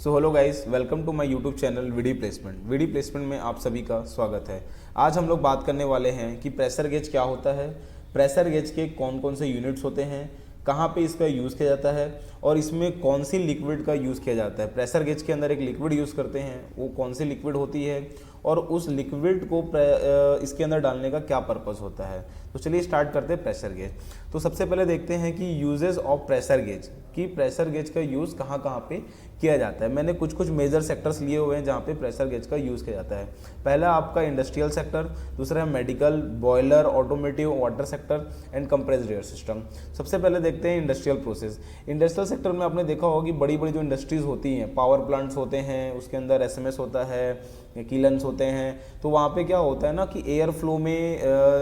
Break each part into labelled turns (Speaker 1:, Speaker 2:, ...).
Speaker 1: So hello guys, welcome to my YouTube channel VD placement. VD placement में आप सभी का स्वागत है। आज हम लोग बात करने वाले हैं कि प्रेशर गेज क्या होता है, प्रेशर गेज के कौन कौन से यूनिट्स होते हैं, कहाँ पे इसका यूज़ किया जाता है और इसमें कौन सी लिक्विड का यूज़ किया जाता है। प्रेशर गेज के अंदर एक लिक्विड यूज़ करते हैं, वो कौन सी लिक्विड होती है और उस लिक्विड को इसके अंदर डालने का क्या पर्पस होता है। तो चलिए स्टार्ट करते हैं प्रेशर गेज। तो सबसे पहले देखते हैं कि यूजेस ऑफ प्रेशर गेज, कि प्रेशर गेज का यूज़ कहाँ कहाँ पे किया जाता है। मैंने कुछ मेजर सेक्टर्स लिए हुए हैं जहाँ पे प्रेशर गेज का यूज़ किया जाता है। पहला आपका इंडस्ट्रियल सेक्टर, दूसरा है medical, boiler, automotive, water sector and compressed air system. सबसे पहले देखते हैं इंडस्ट्रियल प्रोसेस। इंडस्ट्रियल सेक्टर में आपने देखा होगा कि बड़ी बड़ी जो इंडस्ट्रीज होती हैं, पावर प्लांट्स होते हैं, उसके अंदर एसएमएस होता है, किलन्स होते हैं। तो वहाँ पे क्या होता है ना कि एयर फ्लो में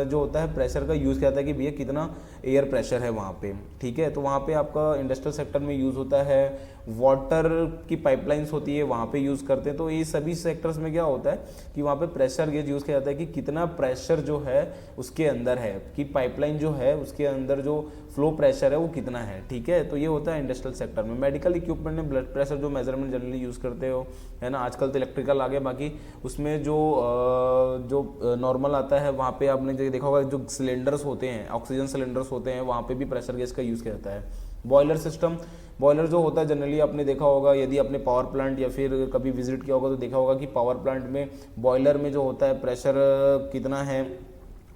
Speaker 1: जो होता है प्रेशर का यूज़ किया जाता है कि भैया कितना एयर प्रेशर है वहाँ पे, ठीक है। तो वहाँ पे आपका इंडस्ट्रियल सेक्टर में यूज़ होता है। वाटर की पाइपलाइंस होती है, वहाँ पे यूज़ करते हैं। तो ये सभी सेक्टर्स में क्या होता है कि वहाँ पे प्रेशर गेज यूज़ किया जाता है कि कितना प्रेशर जो है उसके अंदर है, कि पाइपलाइन जो है उसके अंदर जो फ्लो प्रेशर है वो कितना है, ठीक है। तो ये होता है इंडस्ट्रियल सेक्टर में। मेडिकल इक्विपमेंट में ब्लड प्रेशर जो मेजरमेंट जनरली यूज़ करते हो, है ना। आजकल तो इलेक्ट्रिकल आ गया, बाकी उसमें जो नॉर्मल आता है वहाँ पे आपने जो देखा होगा जो सिलेंडर्स होते हैं, ऑक्सीजन सिलेंडर्स होते हैं, वहाँ पे भी प्रेशर गेज का यूज़ किया जाता है। बॉयलर सिस्टम, बॉयलर जो होता है जनरली आपने देखा होगा, यदि आपने पावर प्लांट या फिर कभी विजिट किया होगा तो देखा होगा कि पावर प्लांट में बॉयलर में जो होता है प्रेशर कितना है।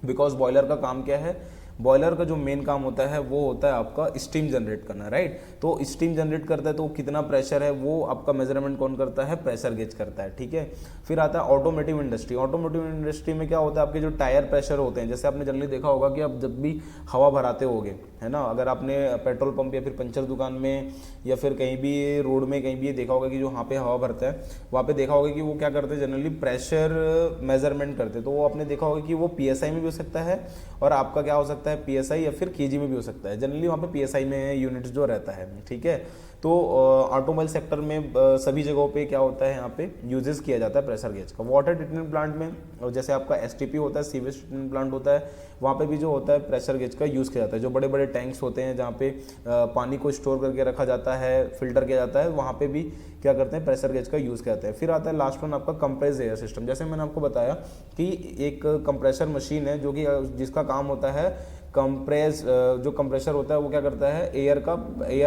Speaker 1: बिकॉज बॉयलर का काम क्या है, बॉयलर का जो मेन काम होता है वो होता है आपका स्टीम जनरेट करना, राइट। तो स्टीम जनरेट करता है तो कितना प्रेशर है वो आपका मेजरमेंट कौन करता है, प्रेशर गेज करता है, ठीक है। फिर आता है ऑटोमेटिव इंडस्ट्री। ऑटोमेटिव इंडस्ट्री में क्या होता है, आपके जो टायर प्रेशर होते हैं, जैसे आपने जनरली देखा होगा कि आप जब भी हवा भराते होगे, है ना, अगर आपने पेट्रोल पंप या फिर पंचर दुकान में या फिर कहीं भी रोड में कहीं भी ये देखा होगा कि जो वहाँ पे हवा भरता है, वहाँ पे देखा होगा कि वो क्या करते हैं, जनरली प्रेशर मेजरमेंट करते हैं। तो वो आपने देखा होगा कि वो पीएसआई में भी हो सकता है और आपका क्या हो सकता है पीएसआई या फिर केजी में भी हो सकता है। जनरली वहाँ पे पीएसआई में यूनिट्स जो रहता है, ठीक है। तो ऑटोमोबाइल सेक्टर में सभी जगहों पे क्या होता है, यहाँ पे यूजेस किया जाता है प्रेशर गेज का। वाटर ट्रीटमेंट प्लांट में, और जैसे आपका एसटीपी होता है, सीवेज ट्रीटमेंट प्लांट होता है, वहाँ पे भी जो होता है प्रेशर गेज का यूज़ किया जाता है। जो बड़े बड़े टैंक्स होते हैं जहाँ पे पानी को स्टोर करके रखा जाता है, फिल्टर किया जाता है, वहाँ पे भी क्या करते हैं, प्रेशर गेज का यूज़ किया जाता है। फिर आता है लास्ट वन आपका कंप्रेस्ड एयर सिस्टम। जैसे मैंने आपको बताया कि एक कंप्रेसर मशीन है जो कि जिसका काम होता है जो कंप्रेसर होता है वो क्या करता है, एयर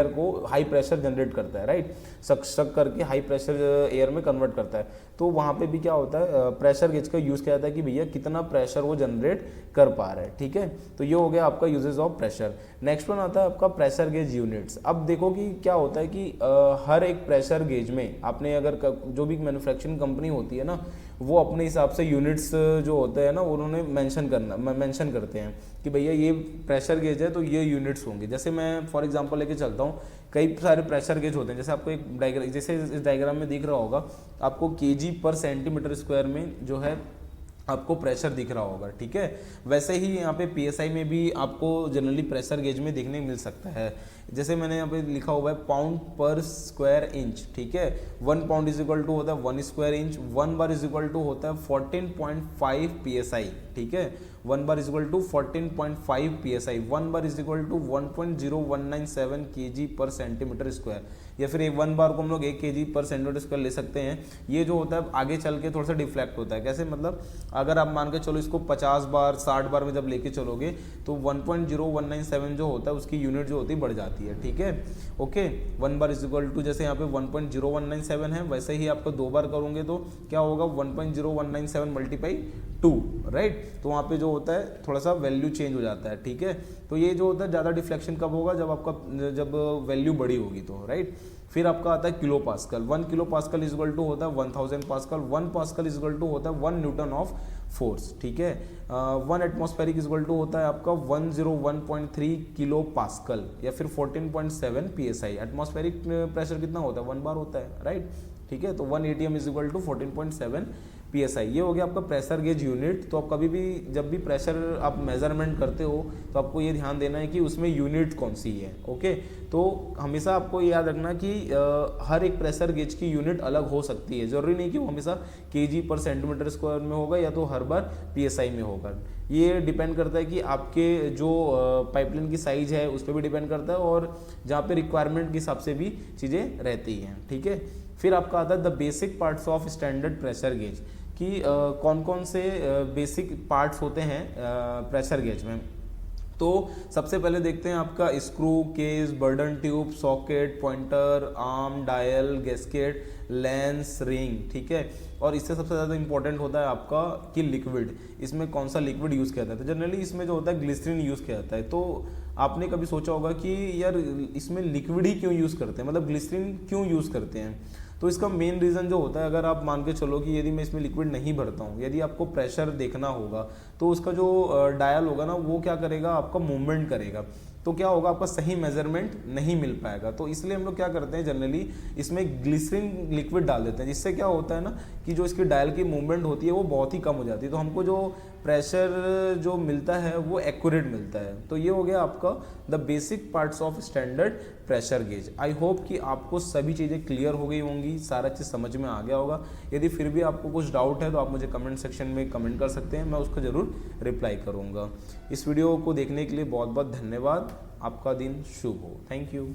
Speaker 1: को हाई प्रेशर जनरेट करता है, राइट। सक करके हाई प्रेशर एयर में कन्वर्ट करता है। तो वहाँ पे भी क्या होता है, प्रेशर गेज का यूज़ किया जाता है कि भैया कितना प्रेशर वो जनरेट कर पा रहा है, ठीक है। तो ये हो गया आपका uses of pressure. Next one आता है आपका प्रेशर गेज यूनिट्स। अब देखो कि क्या होता है कि हर एक प्रेशर गेज में आपने अगर जो भी मैन्युफैक्चरिंग कंपनी होती है ना, वो अपने हिसाब से यूनिट्स जो होते हैं ना उन्होंने मेंशन करते हैं कि भैया ये प्रेशर गेज है तो ये यूनिट्स होंगे। जैसे मैं फॉर एग्जांपल लेके चलता हूँ, कई सारे प्रेशर गेज होते हैं। जैसे आपको एक डायग्राम, जैसे इस डायग्राम में दिख रहा होगा आपको केजी पर सेंटीमीटर स्क्वायर में जो है आपको प्रेशर दिख रहा होगा, ठीक है। वैसे ही यहाँ पे पीएसआई में भी आपको जनरली प्रेशर गेज में देखने मिल सकता है। जैसे मैंने यहाँ पे लिखा हुआ है पाउंड पर स्क्वायर इंच, ठीक है। 1 पाउंड इज इक्वल टू होता है 1 square inch. 1 bar is equal to होता है 14.5 पीएसआई, ठीक है। 1 bar is equal to 14.5 PSI. 1 bar is equal to 1.0197 KG per centimetre square, या फिर 1 बार को हम लोग 1 केजी पर सेंटीमीटर स्क्वायर ले सकते हैं। ये जो होता है आगे चल के थोड़ा सा डिफ्लेक्ट होता है। कैसे, मतलब अगर आप मान के चलो इसको 50 बार 60 बार में जब लेके चलोगे तो 1.0197 जो होता है उसकी यूनिट जो होती है बढ़ जाती है, ठीक है। Okay, 1 bar is equal to, जैसे यहाँ पे 1.0197 है, वैसे ही आपको 2 बार करोगे तो क्या होगा 1.0197 मल्टीप्लाई 2, राइट। तो वहाँ पे जो होता है थोड़ा सा वैल्यू चेंज हो जाता है, ठीक है। तो ये जो होता है ज़्यादा डिफ्लेक्शन कब होगा, जब वैल्यू बड़ी होगी तो, राइट। फिर आपका आता है kilo pascal. 1 kilo pascal is equal to होता है 1000 pascal. 1 pascal is equal to होता है 1 न्यूटन ऑफ फोर्स, ठीक है। 1 एटमॉस्फेरिक इज इक्वल टू होता है आपका 101.3 किलो पास्कल या फिर 14.7 पीएसआई। एटमॉस्फेरिक प्रेशर कितना होता है, 1 बार होता है, राइट, ठीक है। तो 1 ATM is equal to 14.7 PSI. ये हो गया आपका प्रेशर गेज यूनिट। तो आप कभी भी जब भी प्रेशर आप मेजरमेंट करते हो तो आपको ये ध्यान देना है कि उसमें यूनिट कौन सी है, ओके। तो हमेशा आपको याद रखना कि हर एक प्रेशर गेज की यूनिट अलग हो सकती है। जरूरी नहीं कि वो हमेशा केजी पर सेंटीमीटर स्क्वायर में होगा या तो हर बार पीएसआई में होगा। ये डिपेंड करता है कि आपके जो पाइपलाइन की साइज है उस पर भी डिपेंड करता है और जहाँ पे रिक्वायरमेंट के हिसाब से भी चीज़ें रहती हैं, ठीक है। फिर आपका आता है the basic parts of standard pressure gauge, कि कौन कौन से बेसिक पार्ट्स होते हैं प्रेशर गेज में। तो सबसे पहले देखते हैं आपका screw, case, burden tube, socket, pointer, arm, dial, gasket, lens, ring, ठीक है। और इससे सबसे ज़्यादा इंपॉर्टेंट होता है आपका कि लिक्विड, इसमें कौन सा लिक्विड यूज़ किया जाता है। तो जनरली इसमें जो होता है ग्लिसरीन यूज़ किया जाता है। तो आपने कभी सोचा होगा कि यार इसमें लिक्विड ही क्यों यूज़ करते हैं, मतलब ग्लिसरीन क्यों यूज़ करते हैं। तो इसका मेन रीज़न जो होता है, अगर आप मान के चलो कि यदि मैं इसमें लिक्विड नहीं भरता हूँ, यदि आपको प्रेशर देखना होगा तो उसका जो डायल होगा ना वो क्या करेगा, आपका मूवमेंट करेगा। तो क्या होगा, आपका सही मेजरमेंट नहीं मिल पाएगा। तो इसलिए हम लोग क्या करते हैं, जनरली इसमें ग्लिसरीन लिक्विड डाल देते हैं, जिससे क्या होता है ना कि जो इसकी डायल की मूवमेंट होती है वो बहुत ही कम हो जाती है। तो हमको जो प्रेशर जो मिलता है वो एक्यूरेट मिलता है। तो ये हो गया आपका the basic parts of standard pressure gauge. I hope कि आपको सभी चीज़ें क्लियर हो गई होंगी, सारा चीज़ समझ में आ गया होगा। यदि फिर भी आपको कुछ डाउट है तो आप मुझे कमेंट सेक्शन में कमेंट कर सकते हैं, मैं उसको ज़रूर रिप्लाई करूँगा। इस वीडियो को देखने के लिए बहुत बहुत धन्यवाद। आपका दिन शुभ हो। Thank you.